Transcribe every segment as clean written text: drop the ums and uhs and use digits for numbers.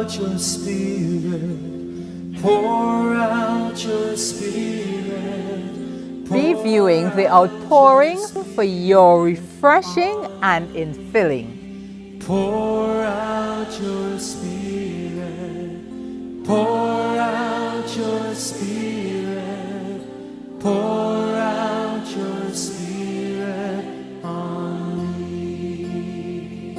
out your spirit, pour out your spirit. Reviewing the outpouring for your refreshing and infilling. Pour out your spirit, pour out your spirit, pour out your spirit on me.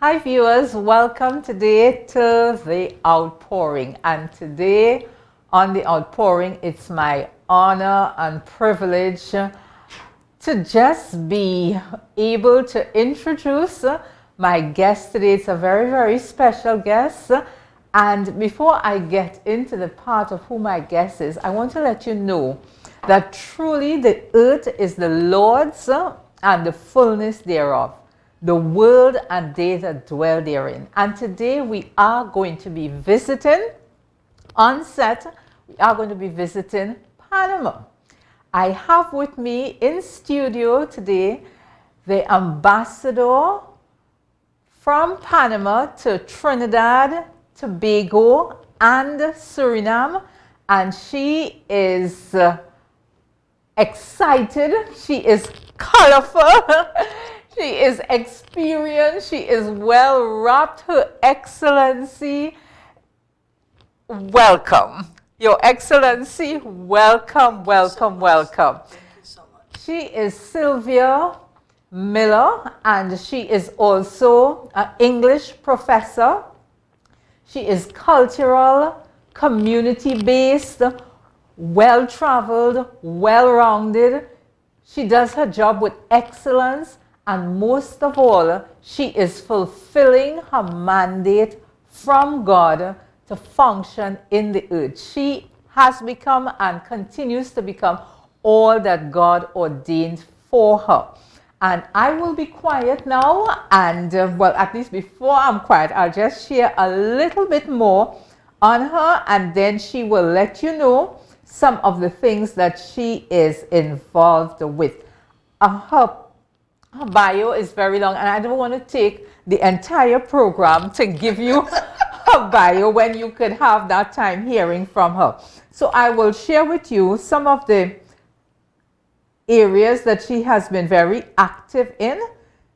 Hi viewers, welcome today to the Outpouring, and today on the Outpouring it's my honor and privilege to just be able to introduce my guest today. It's a very, very special guest. And before I get into the part of who my guest is, I want to let you know that truly the earth is the Lord's and the fullness thereof, the world and they that dwell therein. And today we are going to be visiting, on set, we are going to be visiting Panama. I have with me in studio today the ambassador from Panama to Trinidad, Tobago, and Suriname, and she is excited, she is colorful, she is experienced, she is well wrapped. Her Excellency, welcome. Your Excellency, welcome, welcome, welcome. Thank you so much. She is Sylvia Miller, and she is also an English professor. She is cultural, community-based, well-traveled, well-rounded. She does her job with excellence, and most of all, she is fulfilling her mandate from God to function in the earth. She has become and continues to become all that God ordained for her. And I will be quiet now, and well, at least before I'm quiet, I'll just share a little bit more on her, and then she will let you know some of the things that she is involved with. Her bio is very long, and I don't want to take the entire program to give you her bio when you could have that time hearing from her. So I will share with you some of the areas that she has been very active in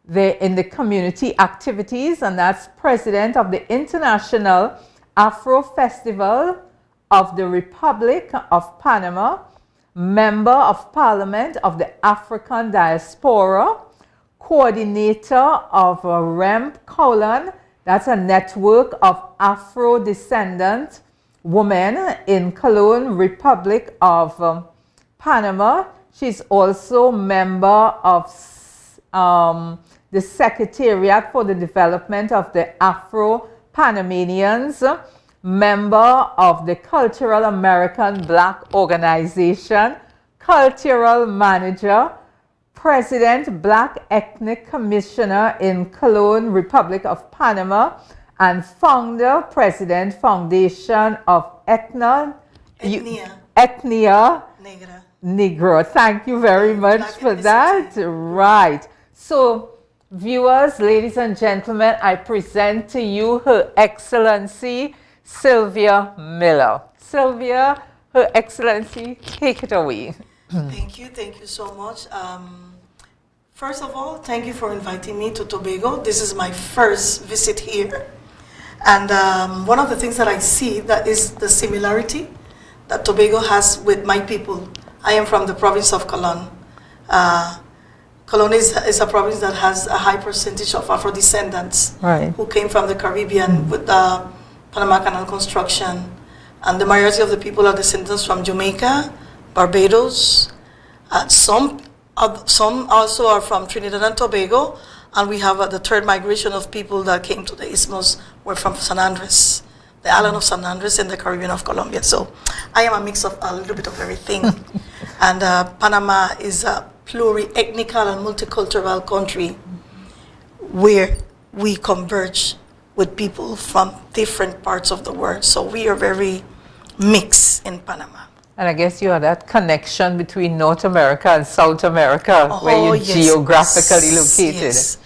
the community activities, and that's president of the International Afro Festival of the Republic of Panama, member of Parliament of the African Diaspora, coordinator of REMP Colon, that's a network of Afro-descendant women in Cologne, Republic of Panama. She's also member of the Secretariat for the Development of the Afro-Panamanians, member of the Cultural American Black Organization, cultural manager, President Black Ethnic Commissioner in Cologne, Republic of Panama, and founder, President, Foundation of Ethnia Negra. Negro. Thank you very much for that. Right. So, viewers, ladies and gentlemen, I present to you Her Excellency Sylvia Miller. Sylvia, Her Excellency, take it away. Thank you so much. First of all, thank you for inviting me to Tobago. This is my first visit here. And one of the things that I see that is the similarity that Tobago has with my people. I am from the province of Cologne. Cologne is a province that has a high percentage of Afro-descendants who came from the Caribbean with the Panama Canal construction. And the majority of the people are descendants from Jamaica, Barbados. Some also are from Trinidad and Tobago. And we have the third migration of people that came to the Isthmus were from San Andres, the island of San Andres in the Caribbean of Colombia. So I am a mix of a little bit of everything. And Panama is a pluri-ethnical and multicultural country where we converge with people from different parts of the world. So we are very mixed in Panama. And I guess you have that connection between North America and South America, where you're geographically located. Yes.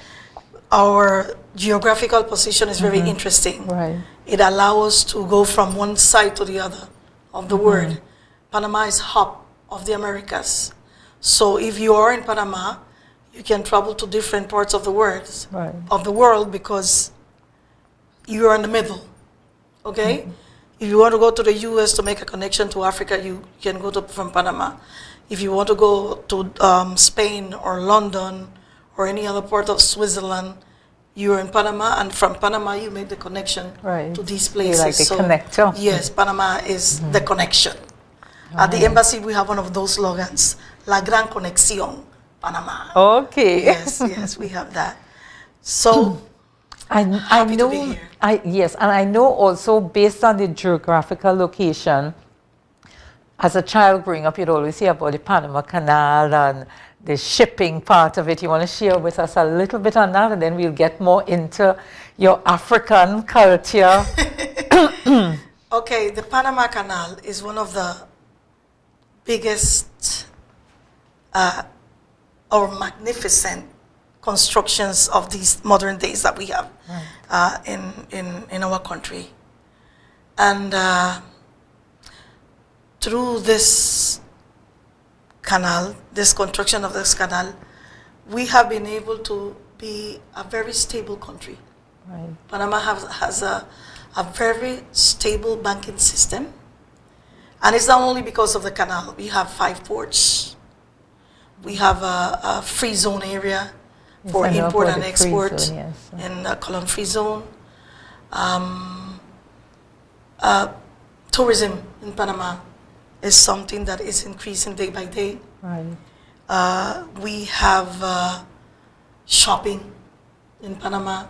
our geographical position is very interesting. Right. It allows us to go from one side to the other of the world. Panama is hub of the Americas. So if you are in Panama, you can travel to different parts of the world, because you are in the middle. Okay? If you want to go to the US to make a connection to Africa, you can go from Panama. If you want to go to Spain or London or any other part of Switzerland, you're in Panama, and from Panama you make the connection to these places. You're like the connector. Yes, Panama is the connection. At the embassy, we have one of those slogans, La Gran Conexión, Panama. Okay. Yes, we have that. So, I happy know, to be here. Yes, and I know also based on the geographical location, as a child growing up, you'd always hear about the Panama Canal and the shipping part of it. You want to share with us a little bit on that, and then we'll get more into your African culture. Okay, the Panama Canal is one of the biggest or magnificent constructions of these modern days that we have in our country. And through this canal, this construction of this canal, we have been able to be a very stable country. Panama has a very stable banking system. And it's not only because of the canal. We have 5 ports. We have a free zone area for import and export in a colon-free zone. Tourism in Panama is something that is increasing day by day. We have shopping in Panama,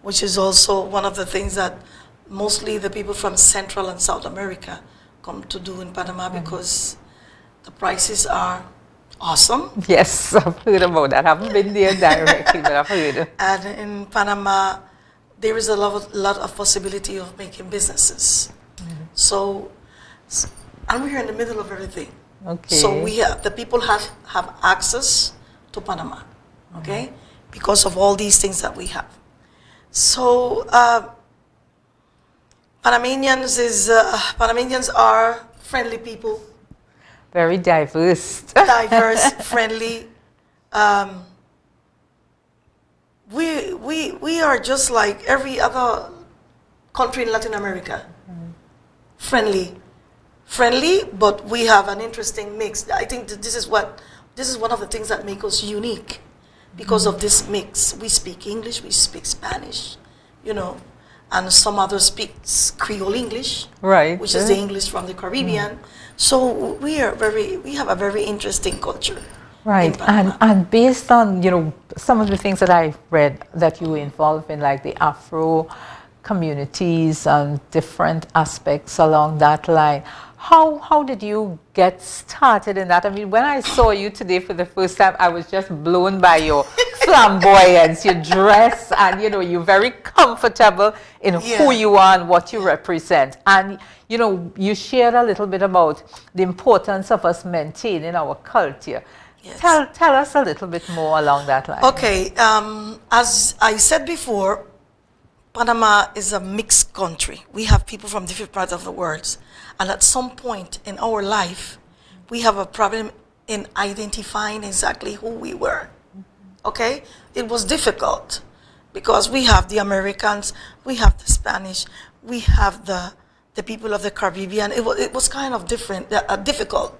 which is also one of the things that mostly the people from Central and South America come to do in Panama, because the prices are awesome. Yes, I've heard about that. I haven't been there directly, but I've heard. And in Panama, there is a lot of possibility of making businesses. So, and we're in the middle of everything. So the people have access to Panama, because of all these things that we have. So, Panamanians are friendly people. Very diverse. Diverse, friendly. We are just like every other country in Latin America. Friendly, but we have an interesting mix. I think that this is one of the things that make us unique, because of this mix. We speak English, we speak Spanish, and some others speak Creole English, which is the English from the Caribbean. So we have a very interesting culture. And based on some of the things that I've read that you were involved in, like the Afro communities and different aspects along that line, how did you get started in that? I mean, when I saw you today for the first time, I was just blown by your flamboyance, your dress, and you're very comfortable in who you are and what you represent. And you shared a little bit about the importance of us maintaining our culture. Tell us a little bit more along that line. Okay, as I said before, Panama is a mixed country. We have people from different parts of the world. And at some point in our life, we have a problem in identifying exactly who we were. Okay? It was difficult because we have the Americans, we have the Spanish, we have the people of the Caribbean. It was kind of difficult.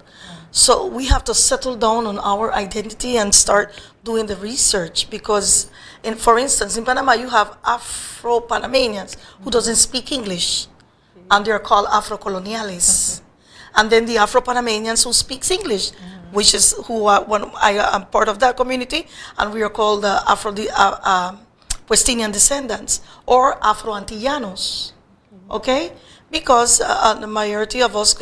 So we have to settle down on our identity and start doing the research, because, for instance, in Panama you have Afro-Panamanians who doesn't speak English, and they're called Afro-Coloniales. And then the Afro-Panamanians who speaks English, which is I am part of that community, and we are called West-Indian descendants or Afro-Antillanos, okay? Because the majority of us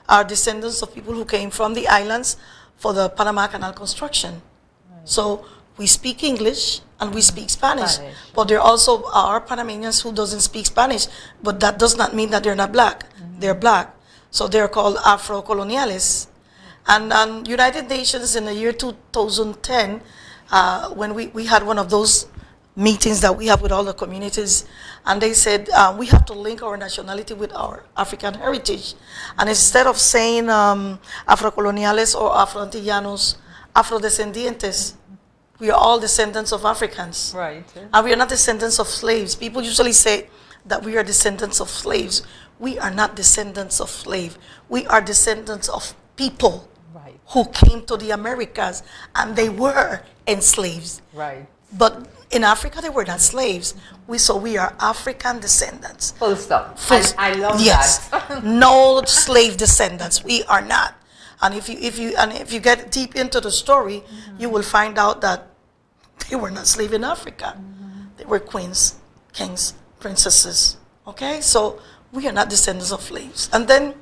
are descendants of people who came from the islands for the Panama Canal construction. So we speak English and we speak Spanish. But there also are Panamanians who doesn't speak Spanish, but that does not mean that they're not black. They're black. So they're called Afro-Coloniales. And United Nations in the year 2010, when we had one of those meetings that we have with all the communities, and they said we have to link our nationality with our African heritage. And instead of saying Afrocoloniales or Afro-Antillanos, Afrodescendientes, we are all descendants of Africans. Right. And we are not descendants of slaves. People usually say that we are descendants of slaves. We are not descendants of slaves. We are descendants of people Right. who came to the Americas and they were enslaved. Right. But in Africa, they were not slaves. So we are African descendants. Full stop. Full- I love yes. that. No slave descendants. We are not. And if you get deep into the story, you will find out that they were not slaves in Africa. They were queens, kings, princesses. Okay, so we are not descendants of slaves. And then,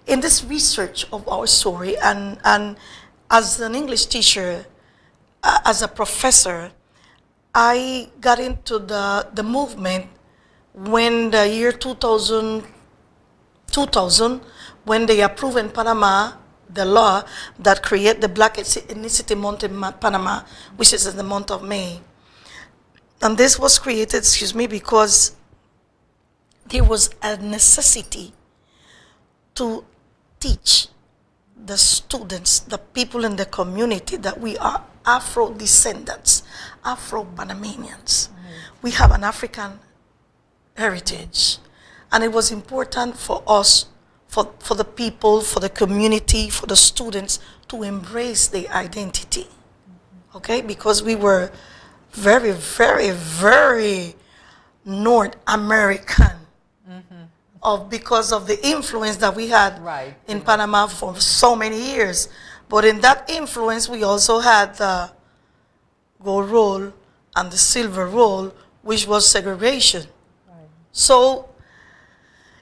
in this research of our story, and as an English teacher, as a professor, I got into the movement when the year 2000, when they approved in Panama the law that created the Black Ethnicity Month in Panama, which is in the month of May. And this was created, because there was a necessity to teach the students, the people in the community, that we are Afro-descendants, Afro-Panamanians. We have an African heritage. And it was important for us, for the people, for the community, for the students to embrace their identity. Okay? Because we were very, very, very North American. Because of the influence that we had Right. in Panama for so many years. But in that influence, we also had the gold roll and the silver roll, which was segregation. Right. So,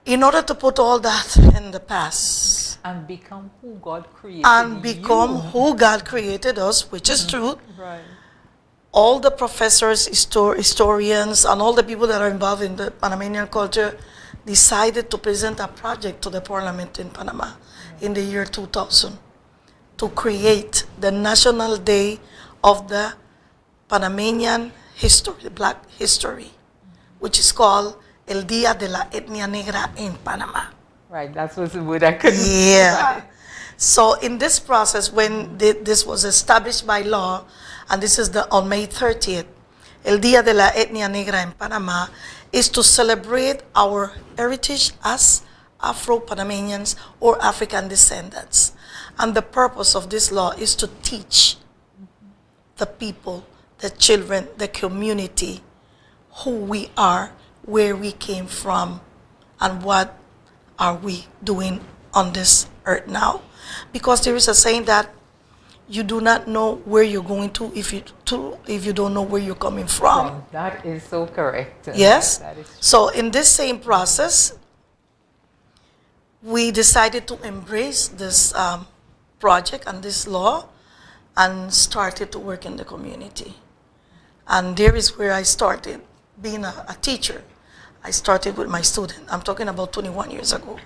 in order to put all that in the past And become who God created and become you. who God created us, which is true, Right. all the professors, historians, and all the people that are involved in the Panamanian culture decided to present a project to the parliament in Panama in the year 2000 to create the National Day of the Panamanian history, the Black history, which is called El Día de la Etnia Negra en Panama. Right, that was the word I couldn't. Yeah. Right. So in this process, when this was established by law, and this is on May 30th, El Día de la Etnia Negra en Panama is to celebrate our heritage as Afro-Panamanians or African descendants. And the purpose of this law is to teach the people, the children, the community, who we are, where we came from, and what are we doing on this earth now. Because there is a saying that you do not know where you're going to if you don't know where you're coming from. That is so correct. Yes? That is true. So in this same process, we decided to embrace this project and this law and started to work in the community. And there is where I started being a teacher. I started with my student. I'm talking about 21 years ago.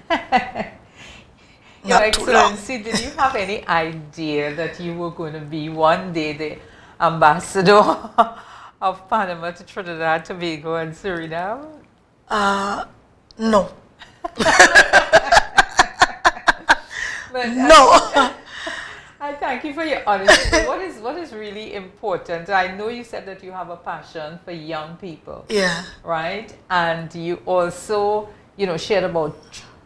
Your Not too long. Excellency, did you have any idea that you were going to be one day the ambassador of Panama to Trinidad, Tobago, and Suriname? No. But No. I thank you for your honesty. What is really important? I know you said that you have a passion for young people, Yeah. right? And you also, shared about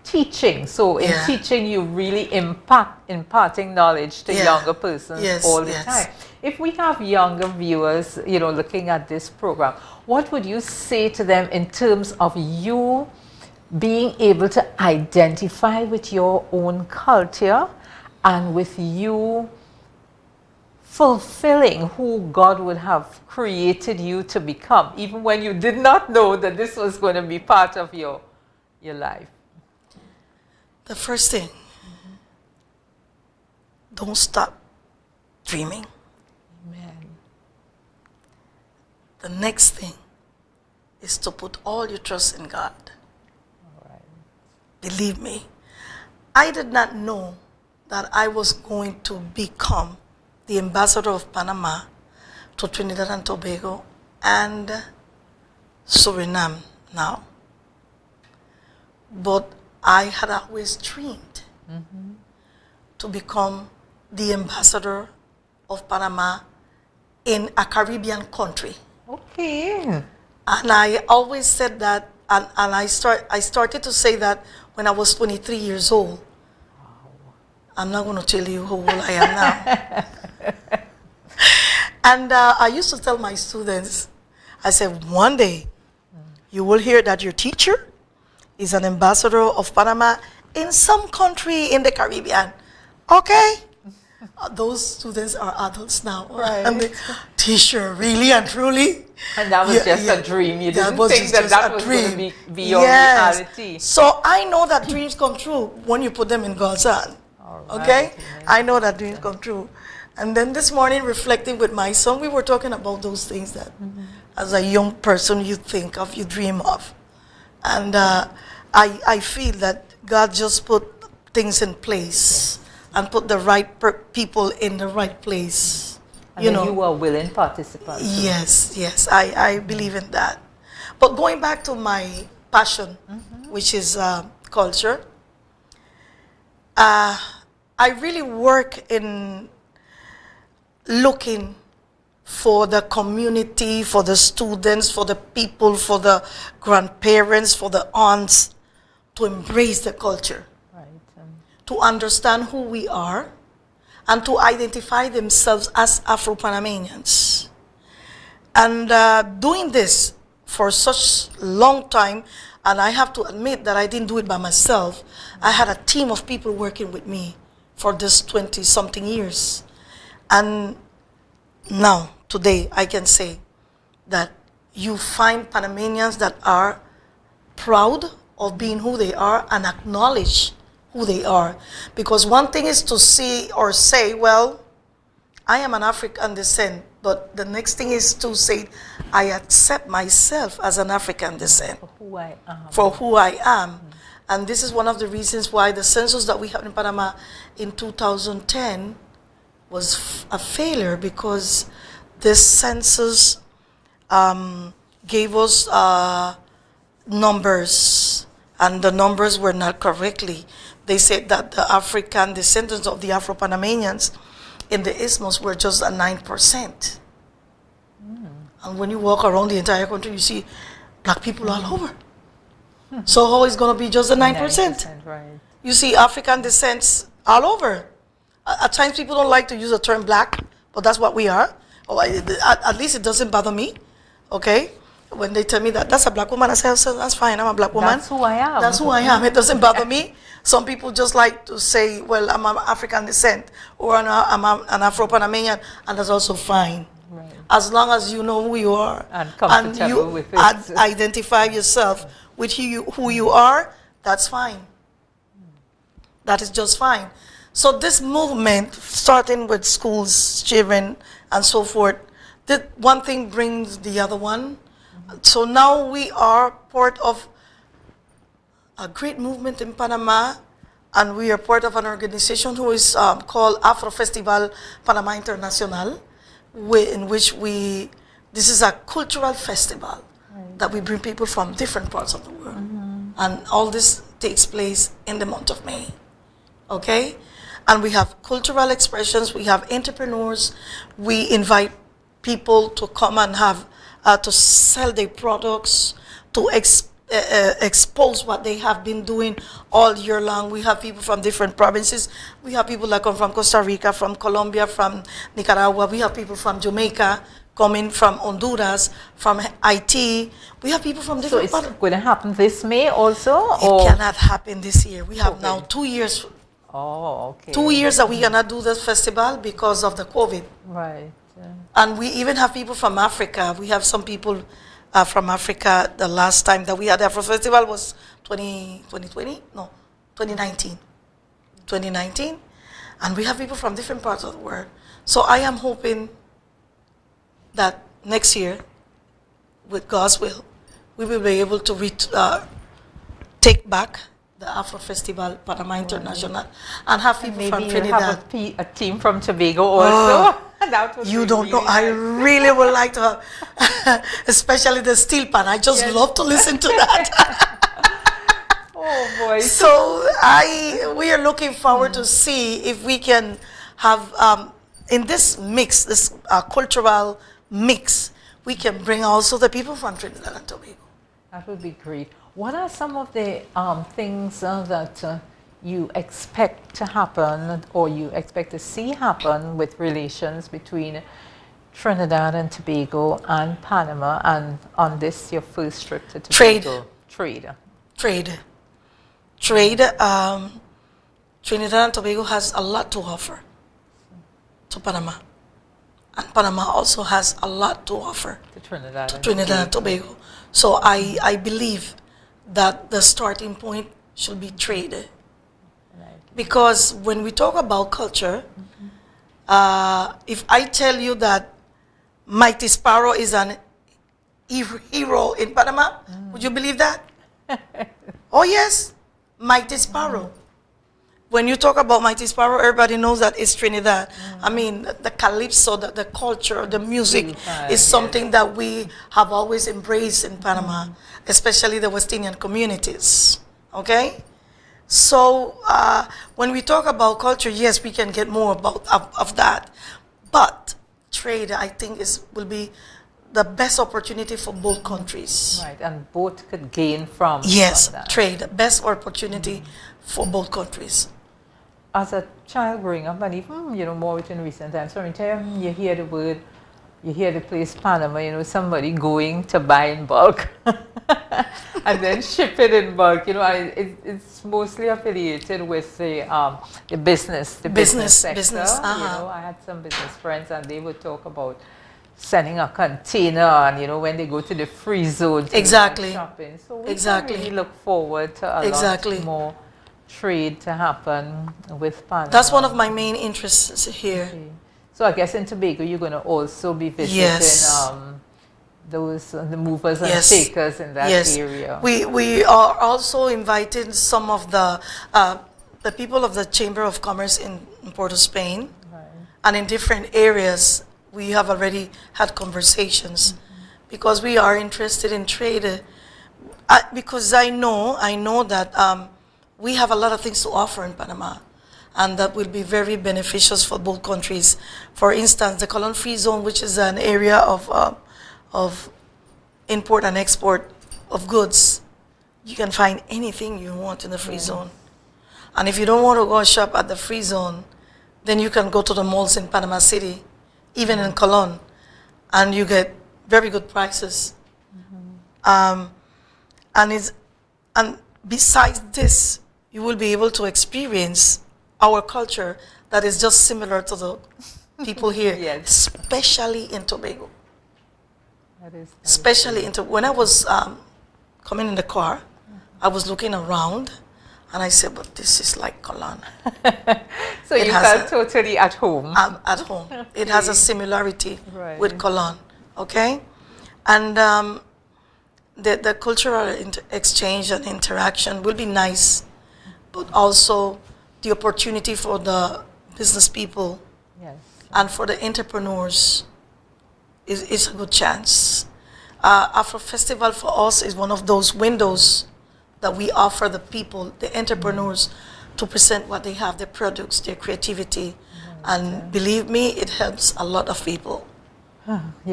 teaching. So in Yeah. teaching, you really imparting knowledge to Yeah. younger persons Yes, all the yes. time. If we have younger viewers, looking at this program, what would you say to them in terms of you being able to identify with your own culture and with you fulfilling who God would have created you to become, even when you did not know that this was going to be part of your life? The first thing, don't stop dreaming. Amen. The next thing is to put all your trust in God. All right. Believe me, I did not know that I was going to become the ambassador of Panama to Trinidad and Tobago and Suriname now. But I had always dreamed to become the ambassador of Panama in a Caribbean country. Okay. And I always said that, and I started to say that when I was 23 years old. I'm not going to tell you how old I am now. And I used to tell my students, I said, one day you will hear that your teacher is an ambassador of Panama in some country in the Caribbean. Okay? Those students are adults now. Right. And they, teacher, really and truly? And that was just a dream. You didn't think that was going to be your reality. So I know that dreams come true when you put them in God's hand. Okay? I know that dreams come true. And then this morning, reflecting with my son, we were talking about those things that as a young person you think of, you dream of. And I feel that God just put things in place and put the right people in the right place. And you were willing participants. Yes, yes, I believe in that. But going back to my passion, which is culture, I really work in looking for the community, for the students, for the people, for the grandparents, for the aunts, to embrace the culture, to understand who we are, and to identify themselves as Afro-Panamanians. And doing this for such long time, and I have to admit that I didn't do it by myself. I had a team of people working with me for this 20-something years. And now, today, I can say that you find Panamanians that are proud of being who they are and acknowledge who they are. Because one thing is to see or say, well, I am an African descent, but the next thing is to say, I accept myself as an African descent. For who I am. For who I am. And this is one of the reasons why the census that we had in Panama in 2010 was a failure, because this census gave us numbers, and the numbers were not correctly. They said that the African descendants of the Afro-Panamanians in the Isthmus were just at 9%. And when you walk around the entire country, you see black people all over. So how is going to be just the 9%? 9%, right. You see African descents all over. At times people don't like to use the term black, but that's what we are. Or at least it doesn't bother me, okay? When they tell me that that's a black woman, I say, that's fine, I'm a black woman. That's who I am. That's who I am. It doesn't bother me. Some people just like to say, well, I'm an African descent, or I'm an Afro-Panamanian, and that's also fine. Right. As long as you know who you are And comfortable you with it. Identify yourself with who you are, that's fine. That is just fine. So this movement, starting with schools, children, and so forth, that one thing brings the other one. So now we are part of a great movement in Panama, and we are part of an organization who is called Afro Festival Panama International, in which this is a cultural festival that we bring people from different parts of the world. And all this takes place in the month of May. Okay? And we have cultural expressions, we have entrepreneurs, we invite people to come and have, to sell their products, to expose what they have been doing all year long. We have people from different provinces. We have people that come from Costa Rica, from Colombia, from Nicaragua. We have people from Jamaica, coming from Honduras, from Haiti. We have people from different So it's going to happen this May also? It cannot happen this year. We have now 2 years. Oh, okay. 2 years that we cannot do this festival because of the COVID. Right. And we even have people from Africa. We have some people from Africa. The last time that we had the Afro Festival was 2020? No, 2019. 2019. And we have people from different parts of the world. So I am hoping that next year, with God's will, we will be able to take back the Afro Festival Panama International and have people from Maybe you Trinidad. have a team from Tobago also. That would You be don't know. really I nice. really would like to have, especially the steel pan. I just Yes. love to listen to that. Oh boy. So we are looking forward to see if we can have in this mix, this cultural mix, we can bring also the people from Trinidad and Tobago. That would be great. What are some of the things that you expect to happen or you expect to see happen with relations between Trinidad and Tobago and Panama, and on this your first trip to Tobago? Trade. Trinidad and Tobago has a lot to offer to Panama. And Panama also has a lot to offer To Trinidad. to Trinidad and Tobago. So I believe that the starting point should be trade. Right. Because when we talk about culture, if I tell you that Mighty Sparrow is an hero in Panama, would you believe that? Oh yes, Mighty Sparrow. When you talk about Mighty Sparrow, everybody knows that it's Trinidad. I mean, the calypso, the culture, the music is something that we have always embraced in Panama, especially the West Indian communities. Okay? So when we talk about culture, yes, we can get more of that. But trade, I think, will be the best opportunity for both countries. Right, and both could gain from Yes, that. trade, best opportunity for both countries. As a child growing up, and even more within recent times, so anytime you hear the word, you hear the place Panama, somebody going to buy in bulk and then ship it in bulk. It's mostly affiliated with the business sector. Business. I had some business friends, and they would talk about sending a container, and when they go to the free zone to Exactly. do some shopping. So we Exactly. can really look forward to a lot more trade to happen with Panama. That's one of my main interests here. Okay. So I guess in Tobago you're going to also be visiting the movers and shakers in that area. We are also inviting some of the people of the Chamber of Commerce in Port of Spain, and in different areas. We have already had conversations because we are interested in trade. Because I know that we have a lot of things to offer in Panama, and that will be very beneficial for both countries. For instance, the Colon Free Zone, which is an area of import and export of goods. You can find anything you want in the free zone. And if you don't want to go shop at the free zone, then you can go to the malls in Panama City, even in Colon, and you get very good prices. And besides this, you will be able to experience our culture that is just similar to the people here, especially in Tobago. When I was coming in the car, I was looking around, and I said, but this is like Colon. So you felt totally at home. At home. It has a similarity with Colon, okay? And the cultural exchange and interaction will be nice, but also the opportunity for the business people and for the entrepreneurs is a good chance. Afro Festival for us is one of those windows that we offer the people, the entrepreneurs, to present what they have, their products, their creativity. And believe me, it helps a lot of people.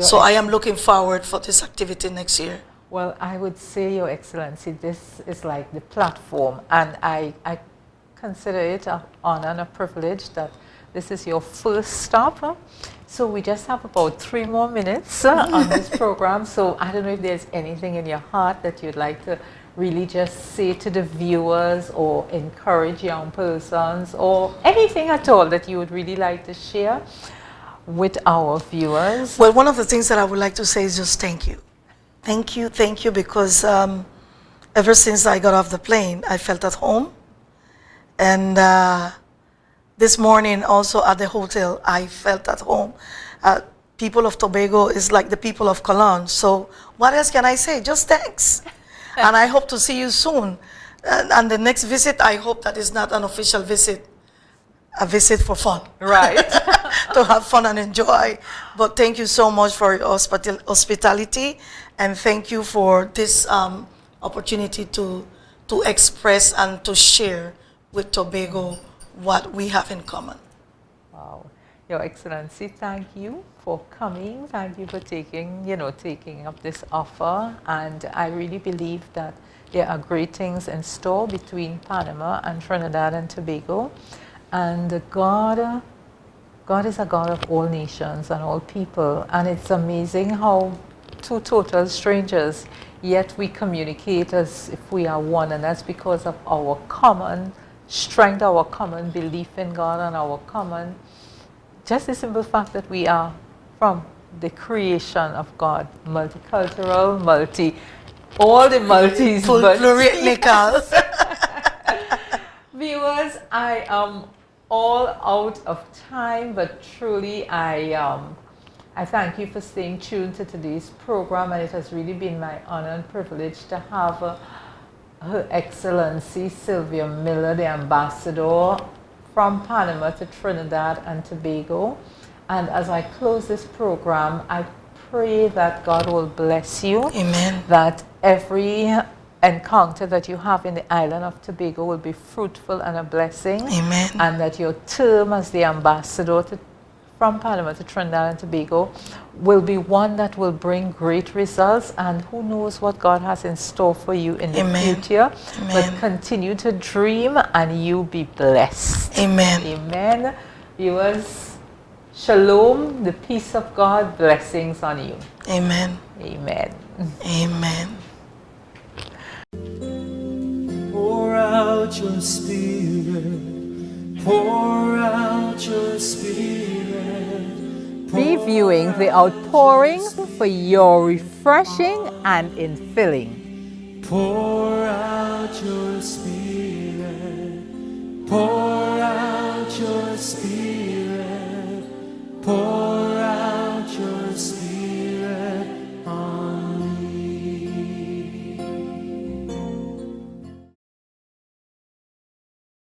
So I am looking forward for this activity next year. Well, I would say, Your Excellency, this is like the platform, and I consider it an honor and a privilege that this is your first stop. So we just have about 3 more minutes on this program. So I don't know if there's anything in your heart that you'd like to really just say to the viewers, or encourage young persons, or anything at all that you would really like to share with our viewers. Well, one of the things that I would like to say is just thank you. Thank you, because ever since I got off the plane, I felt at home. And this morning also at the hotel, I felt at home. People of Tobago is like the people of Colon. So what else can I say? Just thanks. And I hope to see you soon. And the next visit, I hope that is not an official visit, a visit for fun. Right. to have fun and enjoy. But thank you so much for your hospitality, and thank you for this opportunity to express and to share with Tobago what we have in common. Wow. Your Excellency, thank you for coming. Thank you for taking up this offer. And I really believe that there are great things in store between Panama and Trinidad and Tobago. And God is a God of all nations and all people. And it's amazing how two total strangers, yet we communicate as if we are one. And that's because of our common strength, our common belief in God, and our common, just the simple fact that we are from the creation of God, multicultural, all the multis. Pluriethnical. Viewers, I am all out of time, but truly I thank you for staying tuned to today's program, and it has really been my honor and privilege to have Her Excellency Sylvia Miller, the Ambassador from Panama to Trinidad and Tobago. And as I close this program, I pray that God will bless you. Amen. That every encounter that you have in the island of Tobago will be fruitful and a blessing. Amen. And that your term as the ambassador from Panama to Trinidad and Tobago will be one that will bring great results, and who knows what God has in store for you in the Amen. future. Amen. But continue to dream and you be blessed. Amen. Amen. Viewers, shalom, the peace of God, blessings on you. Amen. Amen. Amen. Pour out your spirit. Pour out your spirit. Reviewing the outpouring for your refreshing and infilling. Pour out your spirit. Pour out your spirit. Pour